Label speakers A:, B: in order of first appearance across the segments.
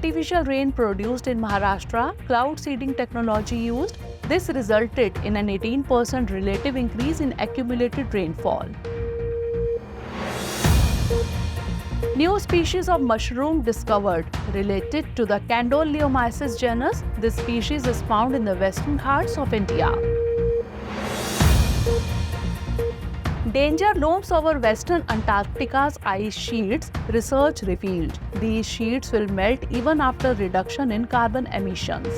A: artificial rain produced in Maharashtra, cloud seeding technology used. This resulted in an 18% relative increase in accumulated rainfall. New species of mushroom discovered related to the Candoleomyces genus. This species is found in the Western Ghats of India. Danger looms over Western Antarctica's ice sheets, research revealed. These sheets will melt even after reduction in carbon emissions.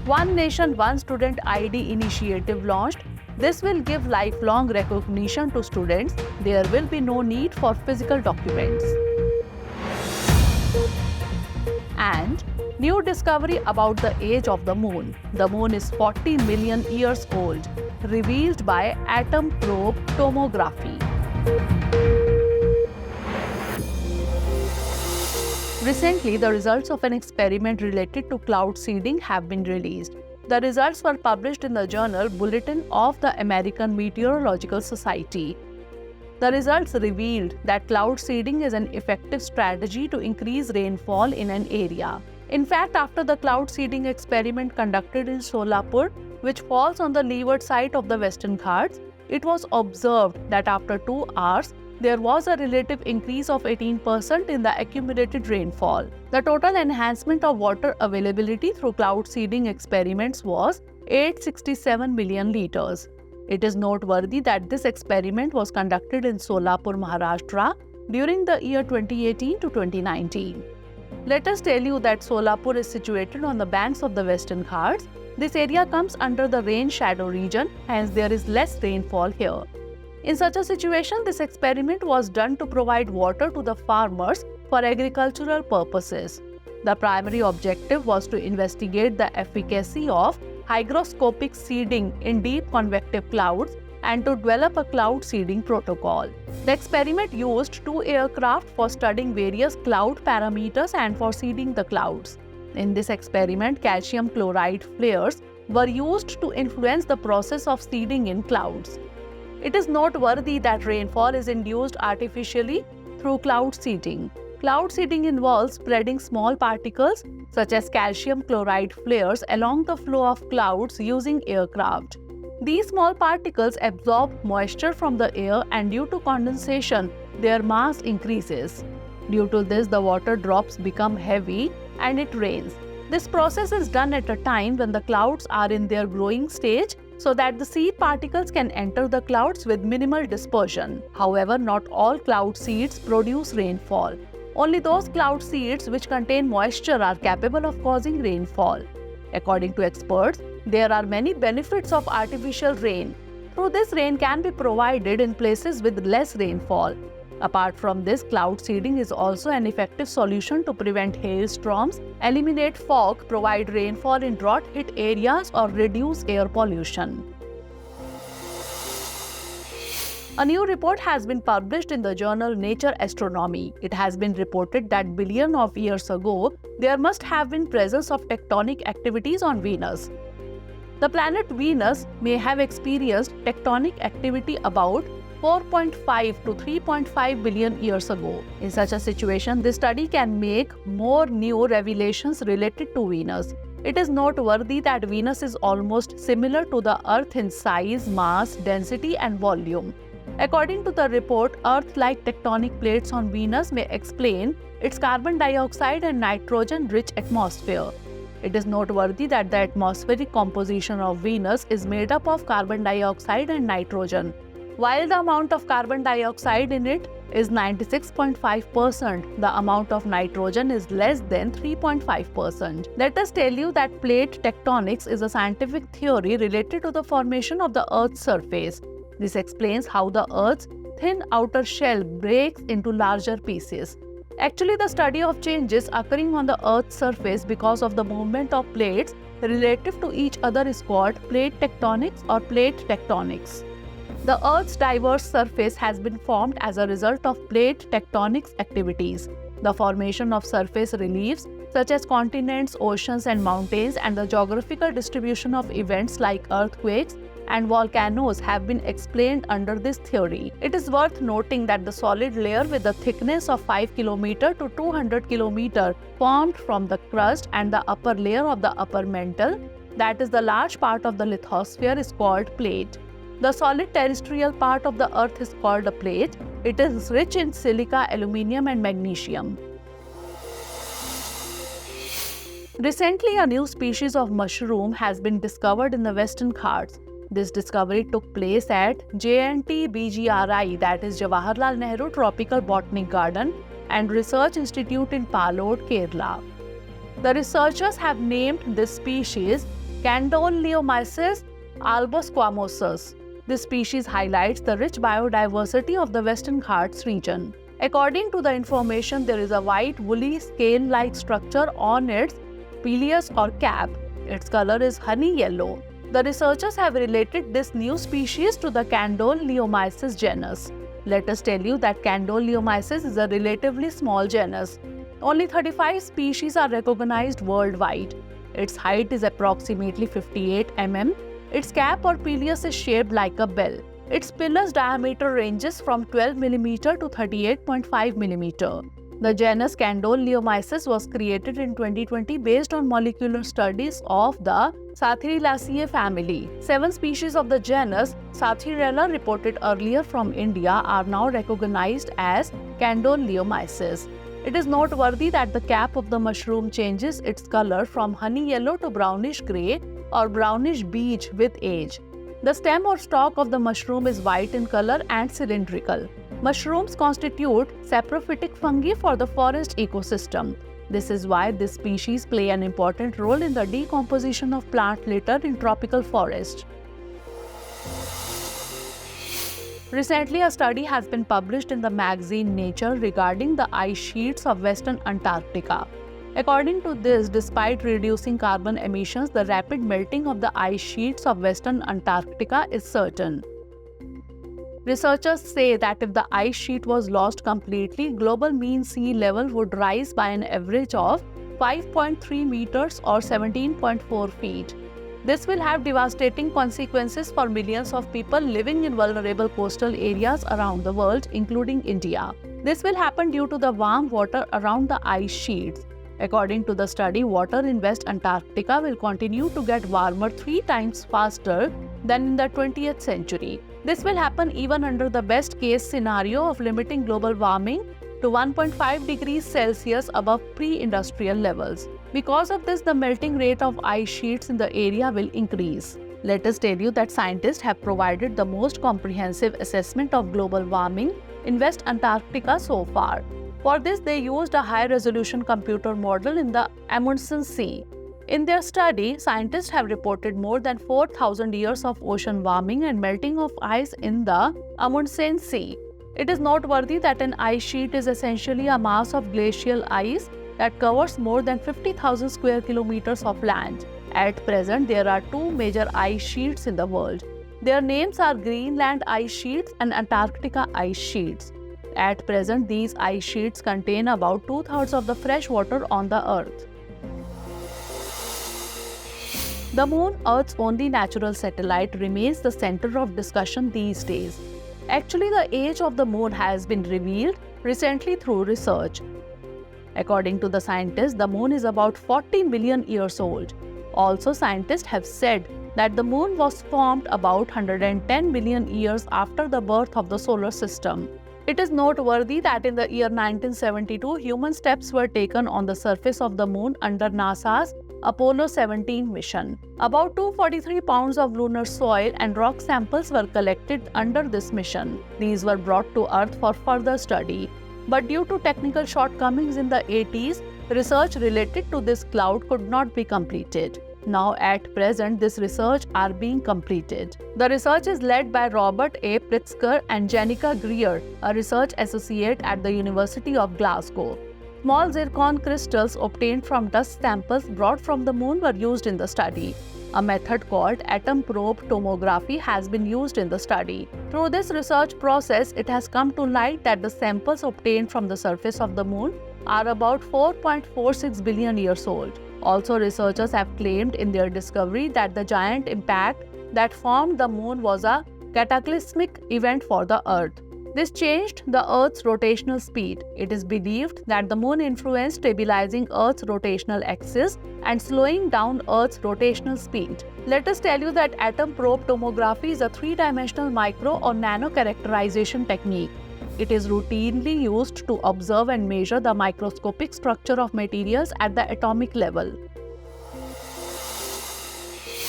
A: One Nation, One Student ID initiative launched. This will give lifelong recognition to students. There will be no need for physical documents. And new discovery about the age of the moon. The moon is 40 million years old, revealed by atom probe tomography. Recently, the results of an experiment related to cloud seeding have been released. The results were published in the journal Bulletin of the American Meteorological Society. The results revealed that cloud seeding is an effective strategy to increase rainfall in an area. In fact, after the cloud seeding experiment conducted in Solapur, which falls on the leeward side of the Western Ghats, it was observed that after 2 hours, there was a relative increase of 18% in the accumulated rainfall. The total enhancement of water availability through cloud seeding experiments was 867 million liters. It is noteworthy that this experiment was conducted in Solapur, Maharashtra during the year 2018 to 2019. Let us tell you that Solapur is situated on the banks of the Western Ghats. This area comes under the rain shadow region, hence there is less rainfall here. In such a situation, this experiment was done to provide water to the farmers for agricultural purposes. The primary objective was to investigate the efficacy of hygroscopic seeding in deep convective clouds and to develop a cloud seeding protocol. The experiment used 2 aircraft for studying various cloud parameters and for seeding the clouds. In this experiment, calcium chloride flares were used to influence the process of seeding in clouds. It is noteworthy that rainfall is induced artificially through cloud seeding. Cloud seeding involves spreading small particles such as calcium chloride flares along the flow of clouds using aircraft. These small particles absorb moisture from the air and due to condensation, their mass increases. Due to this, the water drops become heavy and it rains. This process is done at a time when the clouds are in their growing stage so that the seed particles can enter the clouds with minimal dispersion. However, not all cloud seeds produce rainfall. Only those cloud seeds which contain moisture are capable of causing rainfall. According to experts, there are many benefits of artificial rain. Through this, rain can be provided in places with less rainfall. Apart from this, cloud seeding is also an effective solution to prevent hailstorms, eliminate fog, provide rainfall in drought-hit areas, or reduce air pollution. A new report has been published in the journal Nature Astronomy. It has been reported that billions of years ago, there must have been presence of tectonic activities on Venus. The planet Venus may have experienced tectonic activity about 4.5 to 3.5 billion years ago. In such a situation, this study can make more new revelations related to Venus. It is noteworthy that Venus is almost similar to the Earth in size, mass, density, and volume. According to the report, Earth-like tectonic plates on Venus may explain its carbon dioxide and nitrogen-rich atmosphere. It is noteworthy that the atmospheric composition of Venus is made up of carbon dioxide and nitrogen. While the amount of carbon dioxide in it is 96.5%, the amount of nitrogen is less than 3.5%. Let us tell you that plate tectonics is a scientific theory related to the formation of the Earth's surface. This explains how the Earth's thin outer shell breaks into larger pieces. Actually, the study of changes occurring on the Earth's surface because of the movement of plates relative to each other is called plate tectonics or plate tectonics. The Earth's diverse surface has been formed as a result of plate tectonics activities. The formation of surface reliefs such as continents, oceans, and mountains, and the geographical distribution of events like earthquakes and volcanoes have been explained under this theory. It is worth noting that the solid layer with a thickness of 5 km to 200 km formed from the crust and the upper layer of the upper mantle, that is the large part of the lithosphere, is called plate. The solid terrestrial part of the earth is called a plate. It is rich in silica, aluminium and magnesium. Recently, a new species of mushroom has been discovered in the Western Ghats. This discovery took place at JNT-BGRI, that is Jawaharlal Nehru Tropical Botanic Garden and Research Institute in Paload, Kerala. The researchers have named this species Candoleomyces albosquamosus. This species highlights the rich biodiversity of the Western Ghats region. According to the information, there is a white woolly scale-like structure on its pileus or cap. Its color is honey yellow. The researchers have related this new species to the Candoleomyces genus. Let us tell you that Candoleomyces is a relatively small genus. Only 35 species are recognized worldwide. Its height is approximately 58 mm. Its cap or pileus is shaped like a bell. Its pilus diameter ranges from 12 mm to 38.5 mm. The genus Candoleomyces was created in 2020 based on molecular studies of the Sathirillaceae family. 7 species of the genus Sathirella reported earlier from India are now recognized as Candoleomyces. It is noteworthy that the cap of the mushroom changes its color from honey yellow to brownish grey or brownish beige with age. The stem or stalk of the mushroom is white in color and cylindrical. Mushrooms constitute saprophytic fungi for the forest ecosystem. This is why this species play an important role in the decomposition of plant litter in tropical forests. Recently, a study has been published in the magazine Nature regarding the ice sheets of Western Antarctica. According to this, despite reducing carbon emissions, the rapid melting of the ice sheets of Western Antarctica is certain. Researchers say that if the ice sheet was lost completely, global mean sea level would rise by an average of 5.3 meters or 17.4 feet. This will have devastating consequences for millions of people living in vulnerable coastal areas around the world, including India. This will happen due to the warm water around the ice sheets. According to the study, water in West Antarctica will continue to get warmer 3 times faster than in the 20th century. This will happen even under the best-case scenario of limiting global warming to 1.5 degrees Celsius above pre-industrial levels. Because of this, the melting rate of ice sheets in the area will increase. Let us tell you that scientists have provided the most comprehensive assessment of global warming in West Antarctica so far. For this, they used a high-resolution computer model in the Amundsen Sea. In their study, scientists have reported more than 4,000 years of ocean warming and melting of ice in the Amundsen Sea. It is noteworthy that an ice sheet is essentially a mass of glacial ice that covers more than 50,000 square kilometers of land. At present, there are 2 major ice sheets in the world. Their names are Greenland ice sheets and Antarctica ice sheets. At present, these ice sheets contain about 2/3 of the fresh water on the Earth. The Moon, Earth's only natural satellite, remains the center of discussion these days. Actually, the age of the Moon has been revealed recently through research. According to the scientists, the Moon is about 40 million years old. Also, scientists have said that the Moon was formed about 110 million years after the birth of the solar system. It is noteworthy that in the year 1972, human steps were taken on the surface of the Moon under NASA's Apollo 17 mission. About 243 pounds of lunar soil and rock samples were collected under this mission. These were brought to Earth for further study. But due to technical shortcomings in the 80s, research related to this cloud could not be completed. Now at present, this research are being completed. The research is led by Robert A. Pritzker and Janica Greer, a research associate at the University of Glasgow. Small zircon crystals obtained from dust samples brought from the Moon were used in the study. A method called atom probe tomography has been used in the study. Through this research process, it has come to light that the samples obtained from the surface of the Moon are about 4.46 billion years old. Also, researchers have claimed in their discovery that the giant impact that formed the moon was a cataclysmic event for the Earth. This changed the Earth's rotational speed. It is believed that the moon influenced stabilizing Earth's rotational axis and slowing down Earth's rotational speed. Let us tell you that atom probe tomography is a three-dimensional micro or nano characterization technique. It is routinely used to observe and measure the microscopic structure of materials at the atomic level.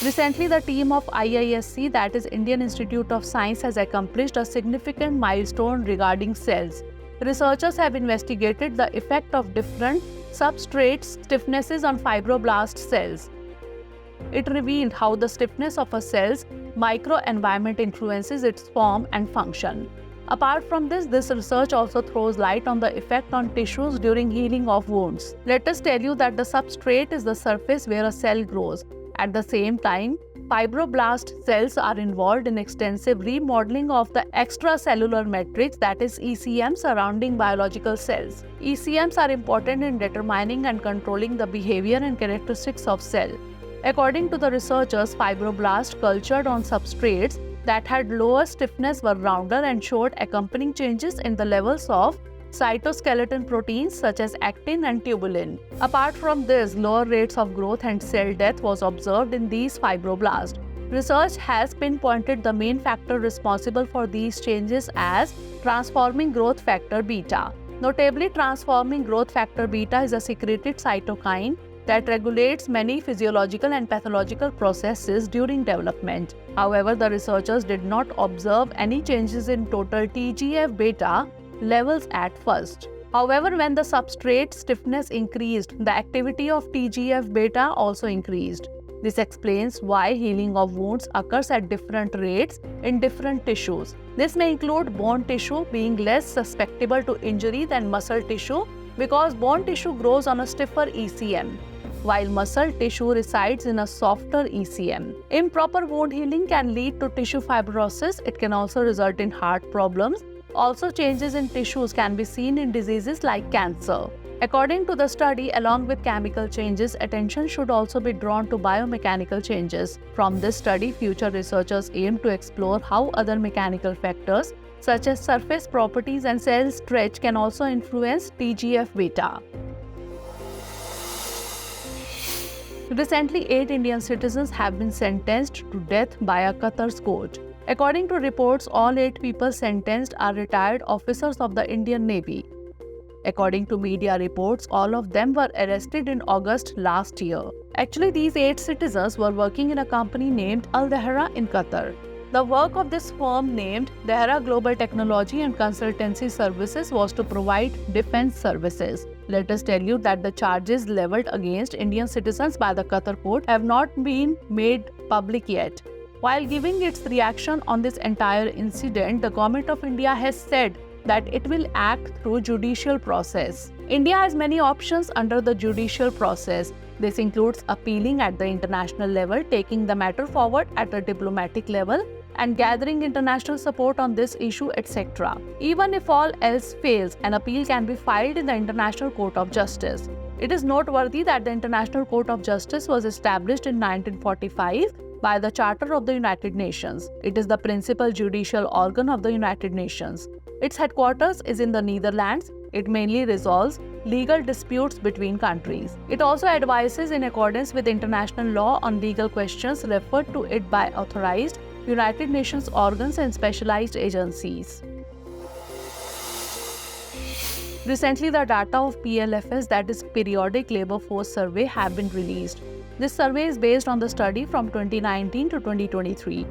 A: Recently, the team of IISC, that is Indian Institute of Science, has accomplished a significant milestone regarding cells. Researchers have investigated the effect of different substrate stiffnesses on fibroblast cells. It revealed how the stiffness of a cell's microenvironment influences its form and function. Apart from this research also throws light on the effect on tissues during healing of wounds. Let us tell you that the substrate is the surface where a cell grows. At the same time, fibroblast cells are involved in extensive remodeling of the extracellular matrix, that is ECM, surrounding biological cells. ECMs are important in determining and controlling the behavior and characteristics of cell. According to the researchers, fibroblasts cultured on substrates that had lower stiffness were rounder and showed accompanying changes in the levels of cytoskeleton proteins such as actin and tubulin. Apart from this, lower rates of growth and cell death was observed in these fibroblasts. Research has pinpointed the main factor responsible for these changes as transforming growth factor beta. Notably, transforming growth factor beta is a secreted cytokine that regulates many physiological and pathological processes during development. However, the researchers did not observe any changes in total TGF-beta levels at first. However, when the substrate stiffness increased, the activity of TGF-beta also increased. This explains why healing of wounds occurs at different rates in different tissues. This may include bone tissue being less susceptible to injury than muscle tissue because bone tissue grows on a stiffer ECM, while muscle tissue resides in a softer ECM. Improper wound healing can lead to tissue fibrosis. It can also result in heart problems. Also, changes in tissues can be seen in diseases like cancer. According to the study, along with chemical changes, attention should also be drawn to biomechanical changes. From this study, future researchers aim to explore how other mechanical factors such as surface properties and cell stretch can also influence TGF-beta. Recently, 8 Indian citizens have been sentenced to death by a Qatar's court. According to reports, all 8 people sentenced are retired officers of the Indian Navy. According to media reports, all of them were arrested in August last year. Actually, these 8 citizens were working in a company named APAAR in Qatar. The work of this firm named Dahra Global Technology and Consultancy Services was to provide defense services. Let us tell you that the charges leveled against Indian citizens by the Qatar court have not been made public yet. While giving its reaction on this entire incident, the Government of India has said that it will act through judicial process. India has many options under the judicial process. This includes appealing at the international level, taking the matter forward at the diplomatic level, and gathering international support on this issue, etc. Even if all else fails, an appeal can be filed in the International Court of Justice. It is noteworthy that the International Court of Justice was established in 1945 by the Charter of the United Nations. It is the principal judicial organ of the United Nations. Its headquarters is in the Netherlands. It mainly resolves legal disputes between countries. It also advises in accordance with international law on legal questions referred to it by authorized United Nations organs and specialized agencies. Recently, the data of PLFS, that is Periodic Labour Force Survey, have been released. This survey is based on the study from 2019 to 2023.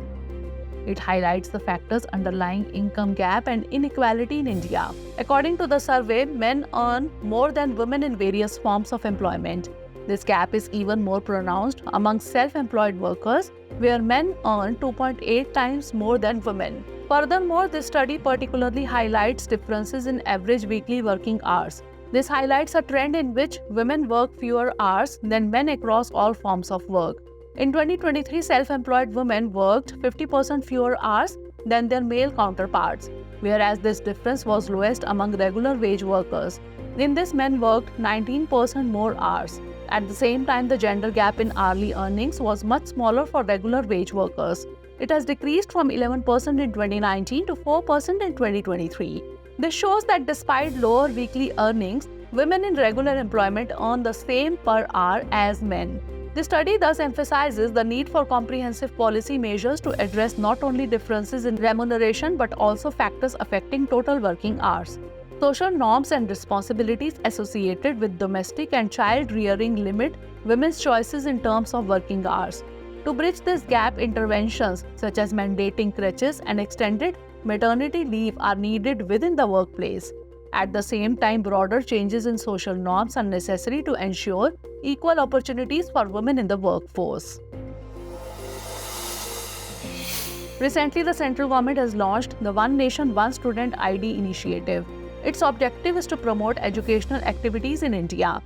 A: It highlights the factors underlying income gap and inequality in India. According to the survey, men earn more than women in various forms of employment. This gap is even more pronounced among self-employed workers, where men earn 2.8 times more than women. Furthermore, this study particularly highlights differences in average weekly working hours. This highlights a trend in which women work fewer hours than men across all forms of work. In 2023, self-employed women worked 50% fewer hours than their male counterparts, whereas this difference was lowest among regular wage workers. In this, men worked 19% more hours. At the same time, the gender gap in hourly earnings was much smaller for regular wage workers. It has decreased from 11% in 2019 to 4% in 2023. This shows that despite lower weekly earnings, women in regular employment earn the same per hour as men. The study thus emphasizes the need for comprehensive policy measures to address not only differences in remuneration but also factors affecting total working hours. Social norms and responsibilities associated with domestic and child rearing limit women's choices in terms of working hours. To bridge this gap, interventions such as mandating crèches and extended maternity leave are needed within the workplace. At the same time, broader changes in social norms are necessary to ensure equal opportunities for women in the workforce. Recently, the central government has launched the One Nation, One Student ID initiative. Its objective is to promote educational activities in India.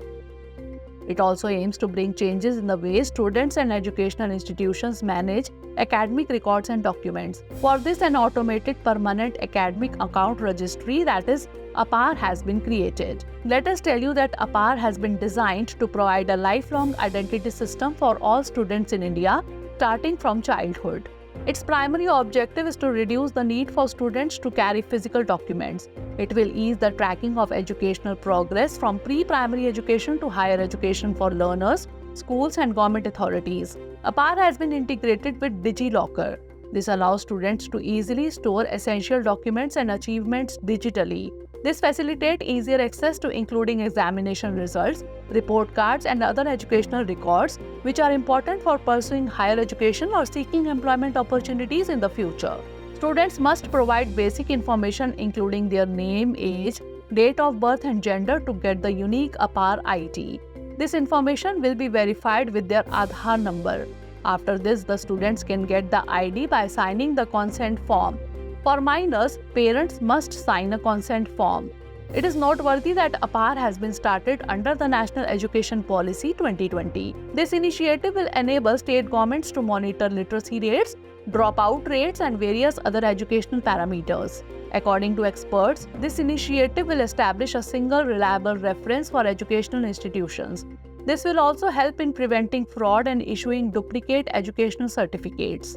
A: It also aims to bring changes in the way students and educational institutions manage academic records and documents. For this, an automated permanent academic account registry, that is APAAR, has been created. Let us tell you that APAAR has been designed to provide a lifelong identity system for all students in India, starting from childhood. Its primary objective is to reduce the need for students to carry physical documents. It will ease the tracking of educational progress from pre-primary education to higher education for learners, schools and government authorities. APAAR has been integrated with DigiLocker. This allows students to easily store essential documents and achievements digitally. This facilitates easier access to including examination results, report cards and other educational records which are important for pursuing higher education or seeking employment opportunities in the future. Students must provide basic information including their name, age, date of birth and gender to get the unique APAAR ID. This information will be verified with their Aadhaar number. After this, the students can get the ID by signing the consent form. For minors, parents must sign a consent form. It is noteworthy that APAAR has been started under the National Education Policy 2020. This initiative will enable state governments to monitor literacy rates, dropout rates and various other educational parameters. According to experts, this initiative will establish a single reliable reference for educational institutions. This will also help in preventing fraud and issuing duplicate educational certificates.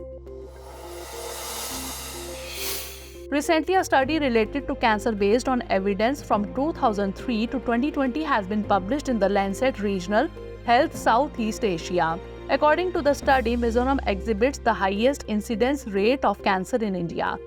A: Recently, a study related to cancer based on evidence from 2003 to 2020 has been published in the Lancet Regional Health Southeast Asia. According to the study, Mizoram exhibits the highest incidence rate of cancer in India.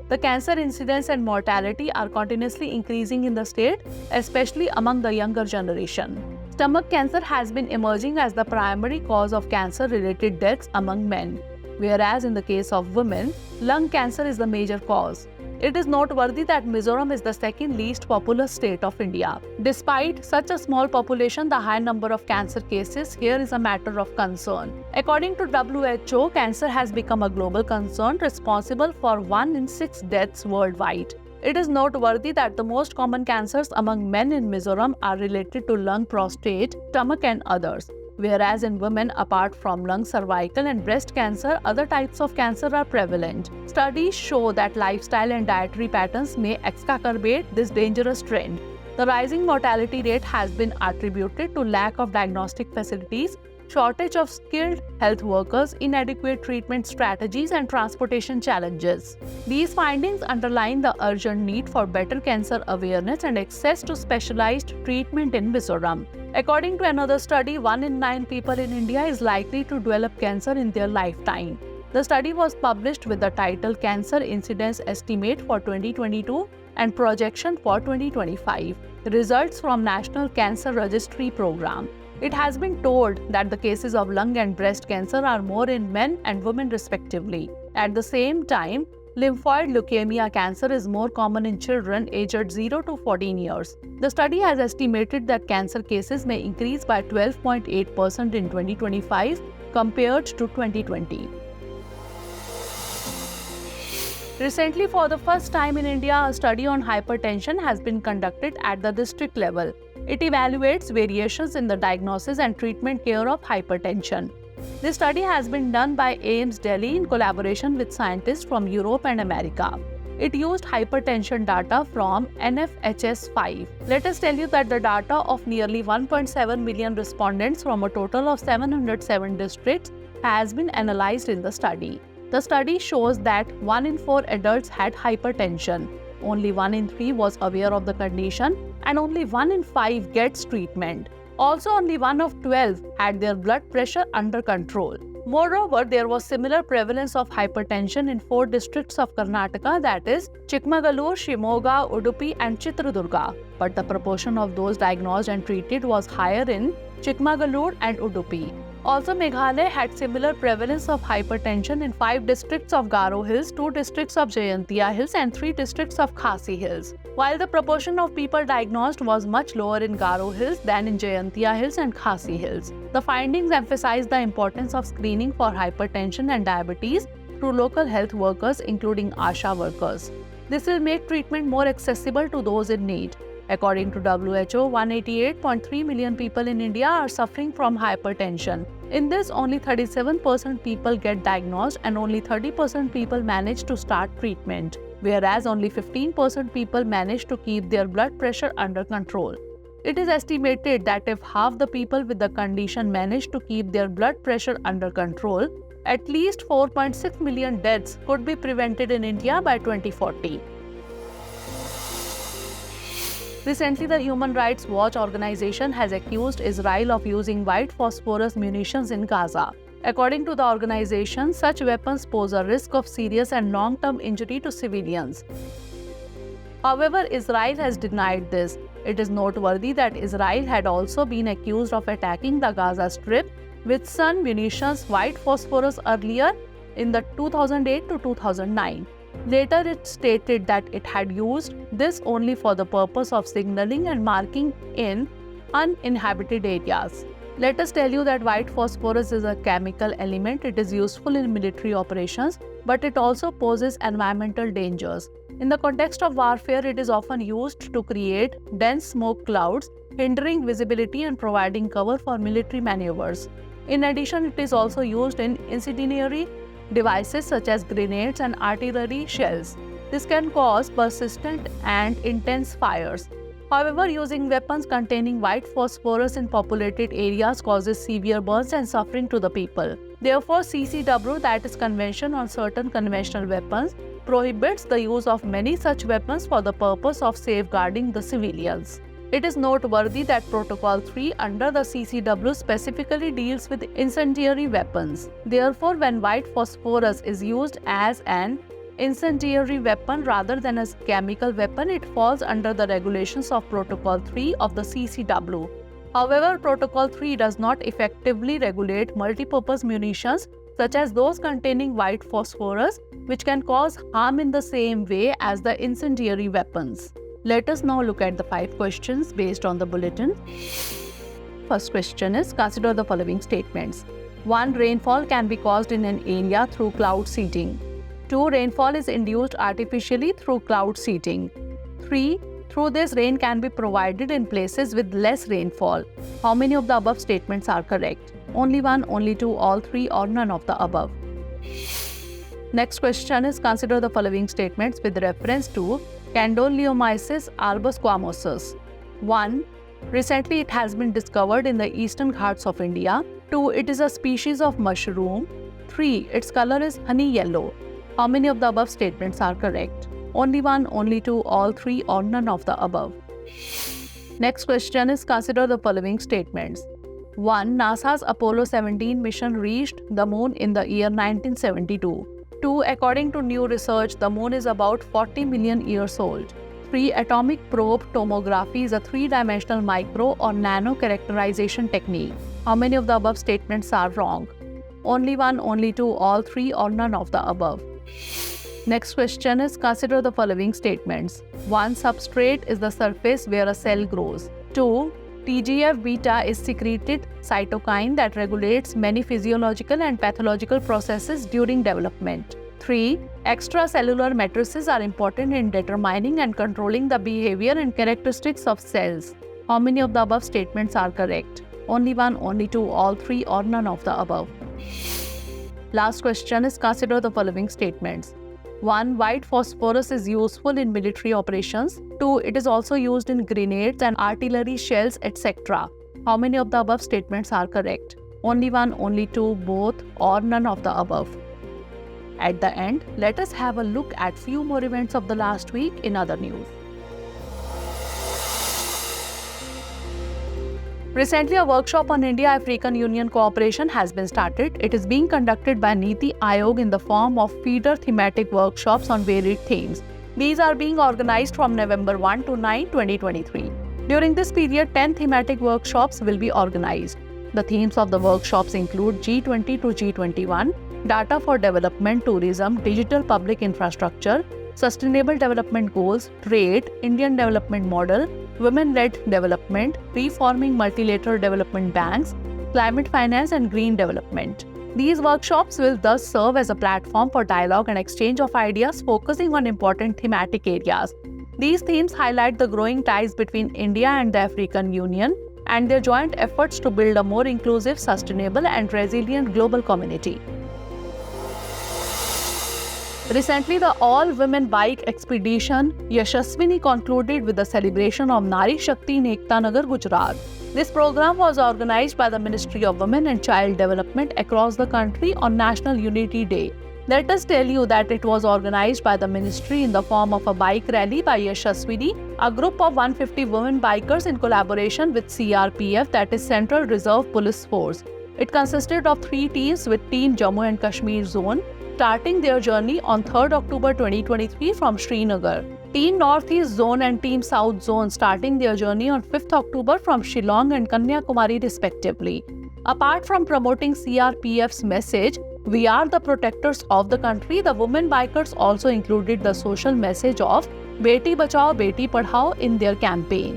A: The cancer incidence and mortality are continuously increasing in the state, especially among the younger generation. Stomach cancer has been emerging as the primary cause of cancer-related deaths among men, whereas in the case of women, lung cancer is the major cause. It is noteworthy that Mizoram is the second least populous state of India. Despite such a small population, the high number of cancer cases here is a matter of concern. According to WHO, cancer has become a global concern responsible for 1 in 6 deaths worldwide. It is noteworthy that the most common cancers among men in Mizoram are related to lung, prostate, stomach and others. Whereas in women, apart from lung, cervical and breast cancer, other types of cancer are prevalent. Studies show that lifestyle and dietary patterns may exacerbate this dangerous trend. The rising mortality rate has been attributed to lack of diagnostic facilities, shortage of skilled health workers, inadequate treatment strategies, and transportation challenges. These findings underline the urgent need for better cancer awareness and access to specialized treatment in Mizoram. According to another study, 1 in 9 people in India is likely to develop cancer in their lifetime. The study was published with the title Cancer Incidence Estimate for 2022 and Projection for 2025, results from National Cancer Registry Program. It has been told that the cases of lung and breast cancer are more in men and women respectively. At the same time, lymphoid leukemia cancer is more common in children aged 0 to 14 years. The study has estimated that cancer cases may increase by 12.8% in 2025 compared to 2020. Recently, for the first time in India, a study on hypertension has been conducted at the district level. It evaluates variations in the diagnosis and treatment care of hypertension. This study has been done by AIIMS Delhi in collaboration with scientists from Europe and America. It used hypertension data from NFHS5. Let us tell you that the data of nearly 1.7 million respondents from a total of 707 districts has been analyzed in the study. The study shows that 1 in 4 adults had hypertension. Only 1 in 3 was aware of the condition and only 1 in 5 gets treatment. Also, only 1 of 12 had their blood pressure under control. Moreover, there was similar prevalence of hypertension in 4 districts of Karnataka, that is Chikmagalur, Shimoga, Udupi and Chitradurga. But the proportion of those diagnosed and treated was higher in Chikmagalur and Udupi. Also, Meghalaya had similar prevalence of hypertension in 5 districts of Garo Hills, 2 districts of Jayantia Hills and 3 districts of Khasi Hills. While the proportion of people diagnosed was much lower in Garo Hills than in Jayantia Hills and Khasi Hills. The findings emphasize the importance of screening for hypertension and diabetes through local health workers including ASHA workers. This will make treatment more accessible to those in need. According to WHO, 188.3 million people in India are suffering from hypertension. In this, only 37% people get diagnosed and only 30% people manage to start treatment, whereas only 15% people manage to keep their blood pressure under control. It is estimated that if half the people with the condition manage to keep their blood pressure under control, at least 4.6 million deaths could be prevented in India by 2040. Recently, the Human Rights Watch organization has accused Israel of using white phosphorus munitions in Gaza. According to the organization, such weapons pose a risk of serious and long-term injury to civilians. However, Israel has denied this. It is noteworthy that Israel had also been accused of attacking the Gaza Strip with sun munitions white phosphorus earlier in the 2008 to 2009. Later, it stated that it had used this only for the purpose of signaling and marking in uninhabited areas. Let us tell you that white phosphorus is a chemical element. It is useful in military operations, but it also poses environmental dangers. In the context of warfare, it is often used to create dense smoke clouds, hindering visibility and providing cover for military maneuvers. In addition, it is also used in incendiary devices such as grenades and artillery shells. This can cause persistent and intense fires. However, using weapons containing white phosphorus in populated areas causes severe burns and suffering to the people. Therefore, CCW, that is Convention on Certain Conventional Weapons, prohibits the use of many such weapons for the purpose of safeguarding the civilians. It is noteworthy that Protocol 3 under the CCW specifically deals with incendiary weapons. Therefore, when white phosphorus is used as an incendiary weapon rather than as a chemical weapon, it falls under the regulations of Protocol 3 of the CCW. However, Protocol 3 does not effectively regulate multipurpose munitions such as those containing white phosphorus, which can cause harm in the same way as the incendiary weapons. Let us now look at the 5 questions based on the bulletin. First question is, consider the following statements. 1. Rainfall can be caused in an area through cloud seeding. 2. Rainfall is induced artificially through cloud seeding. 3. Through this, rain can be provided in places with less rainfall. How many of the above statements are correct? Only 1, only 2, all 3, or none of the above. Next question is, consider the following statements with reference to Candoleomyces albosquamosus. 1. Recently, it has been discovered in the eastern Ghats of India. 2. It is a species of mushroom. 3. Its color is honey yellow. How many of the above statements are correct? Only 1, only 2, all 3, or none of the above. Next question is, consider the following statements. 1. NASA's Apollo 17 mission reached the moon in the year 1972. 2. According to new research, the moon is about 40 million years old. 3. Atomic probe tomography is a 3-dimensional micro or nano characterization technique. How many of the above statements are wrong? Only 1, only 2, all 3, or none of the above. Next question is, consider the following statements. 1. Substrate is the surface where a cell grows. 2. TGF-beta is secreted cytokine that regulates many physiological and pathological processes during development. 3. Extracellular matrices are important in determining and controlling the behavior and characteristics of cells. How many of the above statements are correct? Only 1, only 2, all 3, or none of the above. Last question is, consider the following statements. 1. White phosphorus is useful in military operations. 2. It is also used in grenades and artillery shells, etc. How many of the above statements are correct? Only 1, only 2, both, or none of the above. At the end, let us have a look at few more events of the last week in other news. Recently, a workshop on India-African Union cooperation has been started. It is being conducted by Drishti IAS in the form of feeder thematic workshops on varied themes. These are being organized from November 1 to 9, 2023. During this period, 10 thematic workshops will be organized. The themes of the workshops include G20 to G21, data for development, tourism, digital public infrastructure, sustainable development goals, trade, Indian development model, women-led development, reforming multilateral development banks, climate finance and green development. These workshops will thus serve as a platform for dialogue and exchange of ideas focusing on important thematic areas. These themes highlight the growing ties between India and the African Union and their joint efforts to build a more inclusive, sustainable and resilient global community. Recently, the all-women bike expedition Yashaswini concluded with the celebration of Nari Shakti in Ekta Nagar, Gujarat. This program was organized by the Ministry of Women and Child Development across the country on National Unity Day. Let us tell you that it was organized by the ministry in the form of a bike rally by Yashaswini, a group of 150 women bikers in collaboration with CRPF, that is Central Reserve Police Force. It consisted of 3 teams with Team Jammu and Kashmir Zone, starting their journey on 3rd October 2023 from Srinagar. Team Northeast Zone and Team South Zone starting their journey on 5th October from Shillong and Kanyakumari respectively. Apart from promoting CRPF's message, "We are the protectors of the country," the women bikers also included the social message of Beti Bachao, Beti Padhao in their campaign.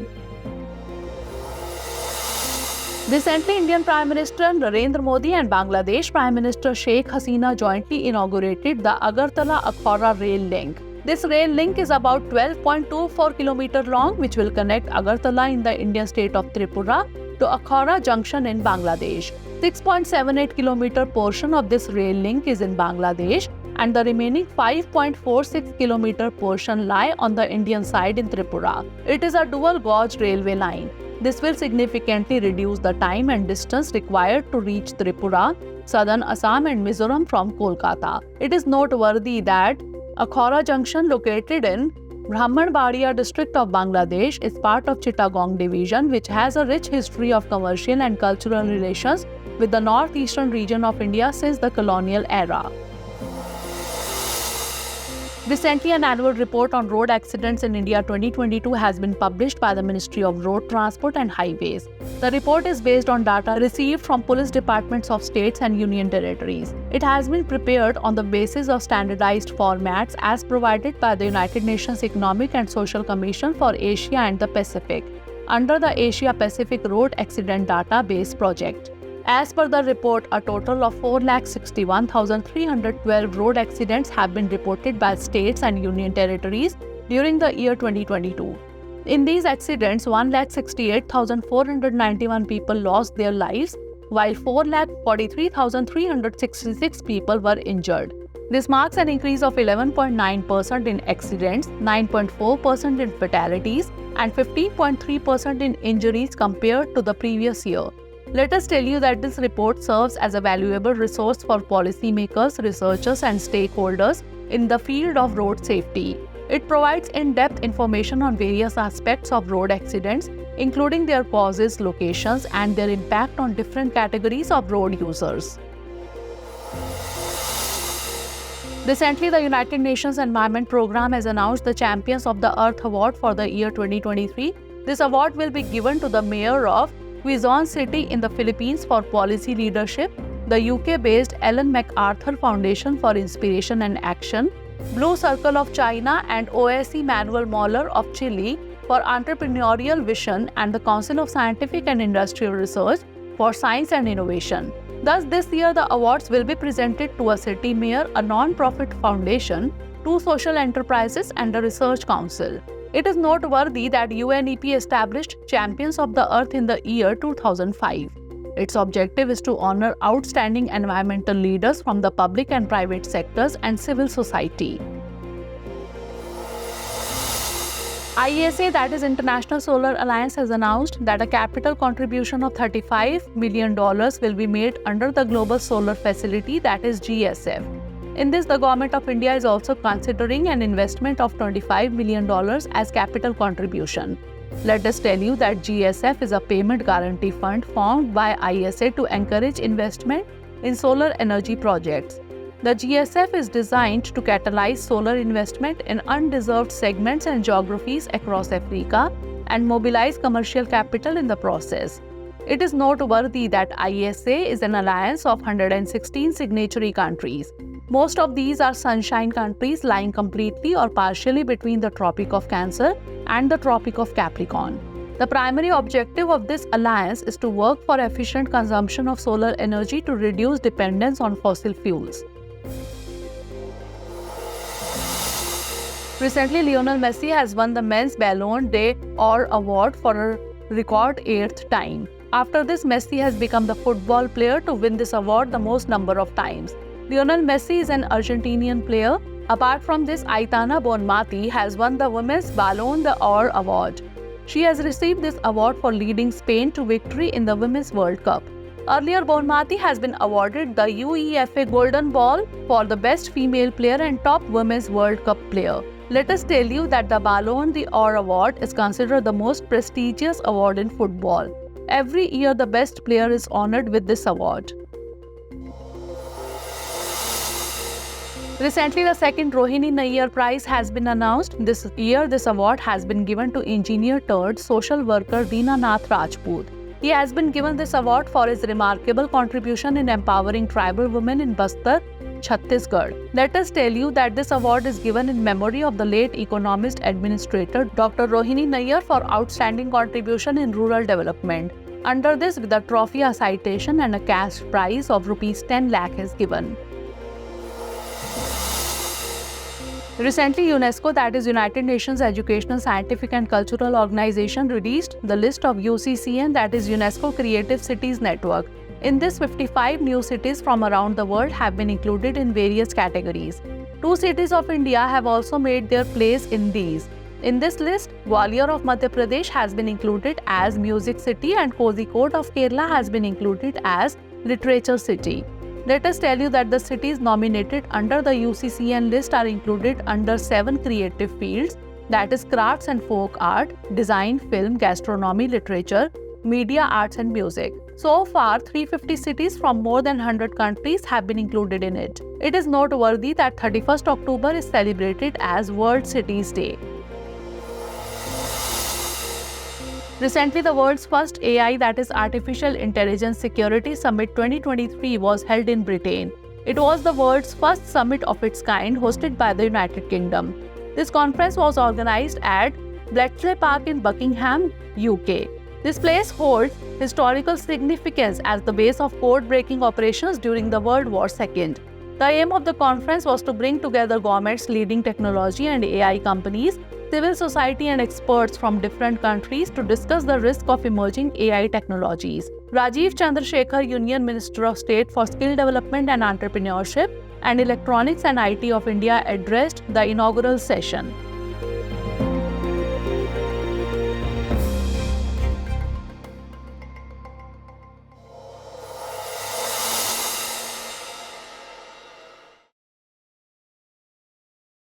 A: Recently, Indian Prime Minister Narendra Modi and Bangladesh Prime Minister Sheikh Hasina jointly inaugurated the Agartala-Akhora rail link. This rail link is about 12.24 km long, which will connect Agartala in the Indian state of Tripura to Akhora Junction in Bangladesh. 6.78 km portion of this rail link is in Bangladesh, and the remaining 5.46 km portion lie on the Indian side in Tripura. It is a dual gauge railway line. This will significantly reduce the time and distance required to reach Tripura, southern Assam and Mizoram from Kolkata. It is noteworthy that Akhora Junction, located in Brahmanbaria district of Bangladesh, is part of Chittagong division, which has a rich history of commercial and cultural relations with the northeastern region of India since the colonial era. Recently, an annual report on road accidents in India 2022 has been published by the Ministry of Road Transport and Highways. The report is based on data received from police departments of states and union territories. It has been prepared on the basis of standardized formats as provided by the United Nations Economic and Social Commission for Asia and the Pacific under the Asia Pacific Road Accident Database Project. As per the report, a total of 461,312 road accidents have been reported by states and union territories during the year 2022. In these accidents, 168,491 people lost their lives, while 443,366 people were injured. This marks an increase of 11.9% in accidents, 9.4% in fatalities, and 15.3% in injuries compared to the previous year. Let us tell you that this report serves as a valuable resource for policymakers, researchers, and stakeholders in the field of road safety. It provides in-depth information on various aspects of road accidents, including their causes, locations, and their impact on different categories of road users. Recently, the United Nations Environment Programme has announced the Champions of the Earth Award for the year 2023. This award will be given to the mayor of Quezon City in the Philippines for policy leadership, the UK-based Ellen MacArthur Foundation for Inspiration and Action, Blue Circle of China, and OSCE Manuel Moller of Chile for entrepreneurial vision, and the Council of Scientific and Industrial Research for science and innovation. Thus, this year the awards will be presented to a city mayor, a non-profit foundation, 2 social enterprises, and a research council. It is noteworthy that UNEP established Champions of the Earth in the year 2005. Its objective is to honor outstanding environmental leaders from the public and private sectors and civil society. ISA, that is International Solar Alliance, has announced that a capital contribution of $35 million will be made under the Global Solar Facility, that is GSF. In this, the Government of India is also considering an investment of $25 million as capital contribution. Let us tell you that GSF is a payment guarantee fund formed by ISA to encourage investment in solar energy projects. The GSF is designed to catalyze solar investment in undeserved segments and geographies across Africa and mobilize commercial capital in the process. It is noteworthy that ISA is an alliance of 116 signatory countries. Most of these are sunshine countries lying completely or partially between the Tropic of Cancer and the Tropic of Capricorn. The primary objective of this alliance is to work for efficient consumption of solar energy to reduce dependence on fossil fuels. Recently, Lionel Messi has won the men's Ballon d'Or award for a record 8th time. After this, Messi has become the football player to win this award the most number of times. Lionel Messi is an Argentinian player. Apart from this, Aitana Bonmati has won the women's Ballon d'Or award. She has received this award for leading Spain to victory in the Women's World Cup. Earlier, Bonmati has been awarded the UEFA Golden Ball for the best female player and top Women's World Cup player. Let us tell you that the Ballon d'Or award is considered the most prestigious award in football. Every year, the best player is honored with this award. Recently, the second Rohini Neer Prize has been announced. This year, this award has been given to engineer turned social worker Dinanath Rajput. He has been given this award for his remarkable contribution in empowering tribal women in Bastar, Chhattisgarh. Let us tell you that this award is given in memory of the late economist administrator Dr. Rohini Neer for outstanding contribution in rural development. Under this, with a trophy, a citation and a cash prize of Rs 10 lakh is given. Recently, UNESCO, that is United Nations Educational, Scientific and Cultural Organization, released the list of UCCN, that is UNESCO Creative Cities Network. In this, 55 new cities from around the world have been included in various categories. 2 cities of India have also made their place in these. In this list, Gwalior of Madhya Pradesh has been included as Music City and Kozhikode of Kerala has been included as Literature City. Let us tell you that the cities nominated under the UCCN list are included under 7 creative fields, that is crafts and folk art, design, film, gastronomy, literature, media, arts and music. So far, 350 cities from more than 100 countries have been included in it. It is noteworthy that 31st October is celebrated as World Cities Day. Recently, the world's first AI, that is Artificial Intelligence Security Summit 2023 was held in Britain. It was the world's first summit of its kind hosted by the United Kingdom. This conference was organized at Bletchley Park in Buckingham, UK. This place holds historical significance as the base of code-breaking operations during the World War II. The aim of the conference was to bring together governments, leading technology and AI companies, civil society and experts from different countries to discuss the risk of emerging AI technologies. Rajiv Chandrasekhar, Union Minister of State for Skill Development and Entrepreneurship and Electronics and IT of India, addressed the inaugural session.